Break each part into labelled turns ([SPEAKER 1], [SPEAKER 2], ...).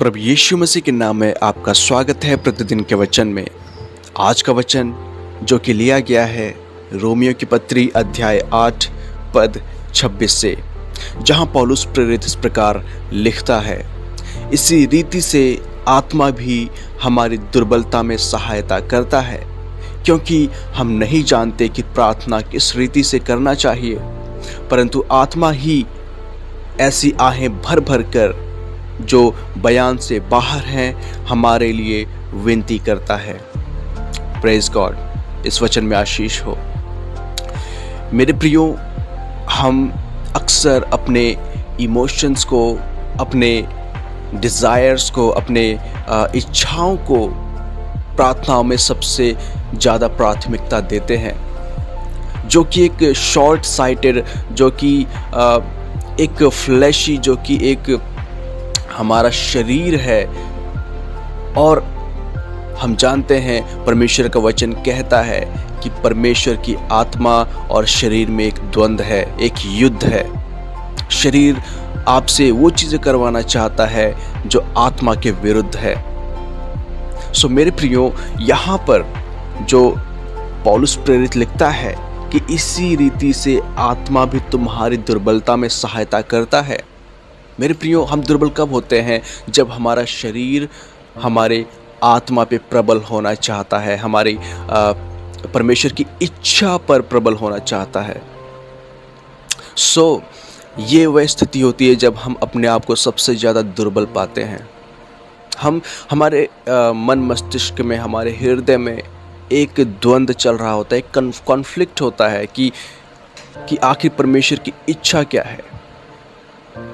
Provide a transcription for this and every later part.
[SPEAKER 1] प्रभु यीशु मसीह के नाम में आपका स्वागत है प्रतिदिन के वचन में। आज का वचन जो कि लिया गया है रोमियो की पत्री अध्याय 8 पद 26 से, जहां पौलुस प्रेरित इस प्रकार लिखता है, इसी रीति से आत्मा भी हमारी दुर्बलता में सहायता करता है, क्योंकि हम नहीं जानते कि प्रार्थना किस रीति से करना चाहिए, परंतु आत्मा ही ऐसी आहें भर भर कर जो बयान से बाहर हैं हमारे लिए विनती करता है। Praise God. इस वचन में आशीष हो। मेरे प्रियो, हम अक्सर अपने इमोशंस को, अपने डिज़ायर्स को, अपने इच्छाओं को प्रार्थनाओं में सबसे ज़्यादा प्राथमिकता देते हैं, जो कि एक शॉर्ट साइटेड, जो कि एक फ्लैशी, जो कि एक हमारा शरीर है। और हम जानते हैं परमेश्वर का वचन कहता है कि परमेश्वर की आत्मा और शरीर में एक द्वंद्व है, एक युद्ध है। शरीर आपसे वो चीज़ें करवाना चाहता है जो आत्मा के विरुद्ध है। सो मेरे प्रियो, यहाँ पर जो पौलुस प्रेरित लिखता है कि इसी रीति से आत्मा भी तुम्हारी दुर्बलता में सहायता करता है। मेरे प्रियो, हम दुर्बल कब होते हैं? जब हमारा शरीर हमारे आत्मा पे प्रबल होना चाहता है, हमारी परमेश्वर की इच्छा पर प्रबल होना चाहता है। ये वह स्थिति होती है जब हम अपने आप को सबसे ज़्यादा दुर्बल पाते हैं। हमारे मन मस्तिष्क में, हमारे हृदय में एक द्वंद्व चल रहा होता है, एक कॉन्फ्लिक्ट होता है कि आखिर परमेश्वर की इच्छा क्या है।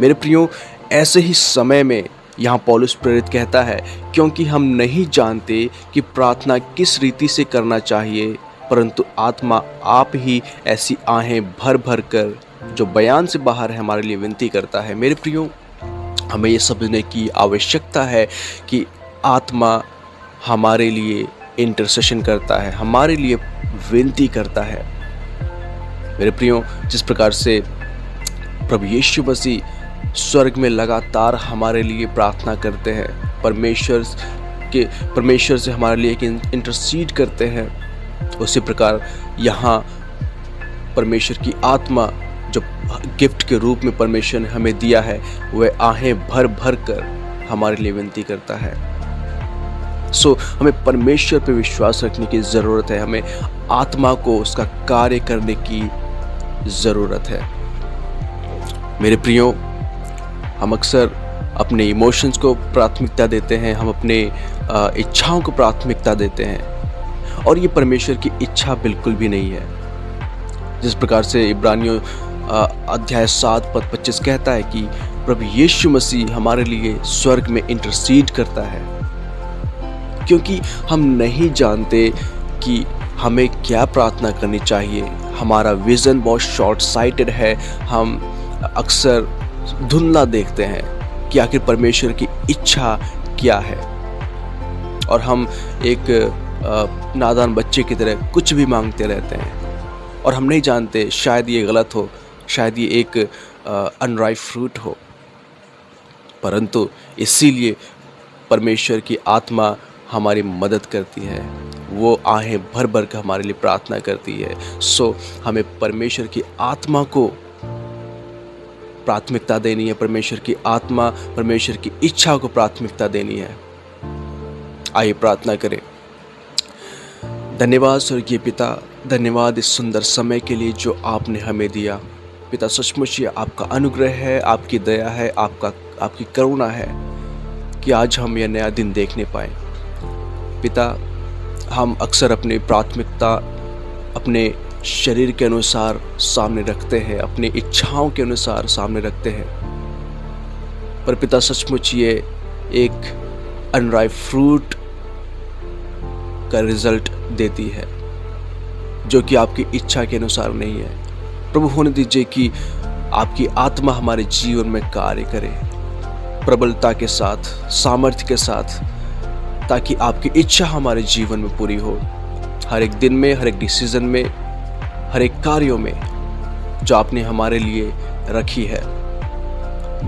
[SPEAKER 1] मेरे प्रियो, ऐसे ही समय में यहाँ पौलुस प्रेरित कहता है, क्योंकि हम नहीं जानते कि प्रार्थना किस रीति से करना चाहिए, परंतु आत्मा आप ही ऐसी आहें भर भर कर जो बयान से बाहर है हमारे लिए विनती करता है। मेरे प्रियो, हमें ये समझने की आवश्यकता है कि आत्मा हमारे लिए इंटरसेशन करता है, हमारे लिए विनती करता है। मेरे प्रियो, जिस प्रकार से प्रभु यीशु मसीह स्वर्ग में लगातार हमारे लिए प्रार्थना करते हैं, परमेश्वर से हमारे लिए एक इंटरसीड करते हैं, उसी प्रकार यहाँ परमेश्वर की आत्मा जो गिफ्ट के रूप में परमेश्वर ने हमें दिया है, वह आहें भर भर कर हमारे लिए विनती करता है। हमें परमेश्वर पे विश्वास रखने की ज़रूरत है, हमें आत्मा को उसका कार्य करने की ज़रूरत है। मेरे प्रियो, हम अक्सर अपने इमोशंस को प्राथमिकता देते हैं, हम अपने इच्छाओं को प्राथमिकता देते हैं, और ये परमेश्वर की इच्छा बिल्कुल भी नहीं है। जिस प्रकार से इब्रानियों अध्याय 7 पद 25 कहता है कि प्रभु यीशु मसीह हमारे लिए स्वर्ग में इंटरसीड करता है, क्योंकि हम नहीं जानते कि हमें क्या प्रार्थना करनी चाहिए। हमारा विज़न बहुत शॉर्ट साइटेड है। हम अक्सर धुंधला देखते हैं कि आखिर परमेश्वर की इच्छा क्या है, और हम एक नादान बच्चे की तरह कुछ भी मांगते रहते हैं, और हम नहीं जानते, शायद ये गलत हो, शायद ये एक अनराइप फ्रूट हो। परंतु इसीलिए परमेश्वर की आत्मा हमारी मदद करती है, वो आहें भर भर कर हमारे लिए प्रार्थना करती है। हमें परमेश्वर की आत्मा को प्राथमिकता देनी है, परमेश्वर की आत्मा, परमेश्वर की इच्छा को प्राथमिकता देनी है। आइए प्रार्थना करें। धन्यवाद स्वर्गीय पिता, धन्यवाद इस सुंदर समय के लिए जो आपने हमें दिया। पिता, सचमुच ये आपका अनुग्रह है, आपकी दया है, आपकी करुणा है कि आज हम यह नया दिन देखने पाए। पिता, हम अक्सर अपनी प्राथमिकता अपने शरीर के अनुसार सामने रखते हैं, अपनी इच्छाओं के अनुसार सामने रखते हैं, पर पिता सचमुच ये एक अनराइप फ्रूट का रिजल्ट देती है, जो कि आपकी इच्छा के अनुसार नहीं है। प्रभु, होने दीजिए कि आपकी आत्मा हमारे जीवन में कार्य करे प्रबलता के साथ, सामर्थ्य के साथ, ताकि आपकी इच्छा हमारे जीवन में पूरी हो, हर एक दिन में, हर एक डिसीजन में, हर एक कार्यों में जो आपने हमारे लिए रखी है।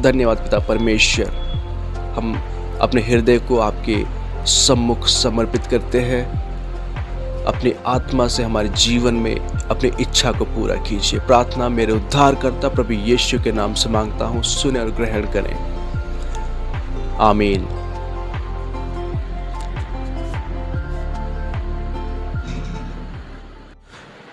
[SPEAKER 1] धन्यवाद पिता परमेश्वर। हम अपने हृदय को आपके सम्मुख समर्पित करते हैं। अपनी आत्मा से हमारे जीवन में अपनी इच्छा को पूरा कीजिए। प्रार्थना मेरे उद्धारकर्ता प्रभु यीशु के नाम से मांगता हूँ, सुने और ग्रहण करें। आमीन।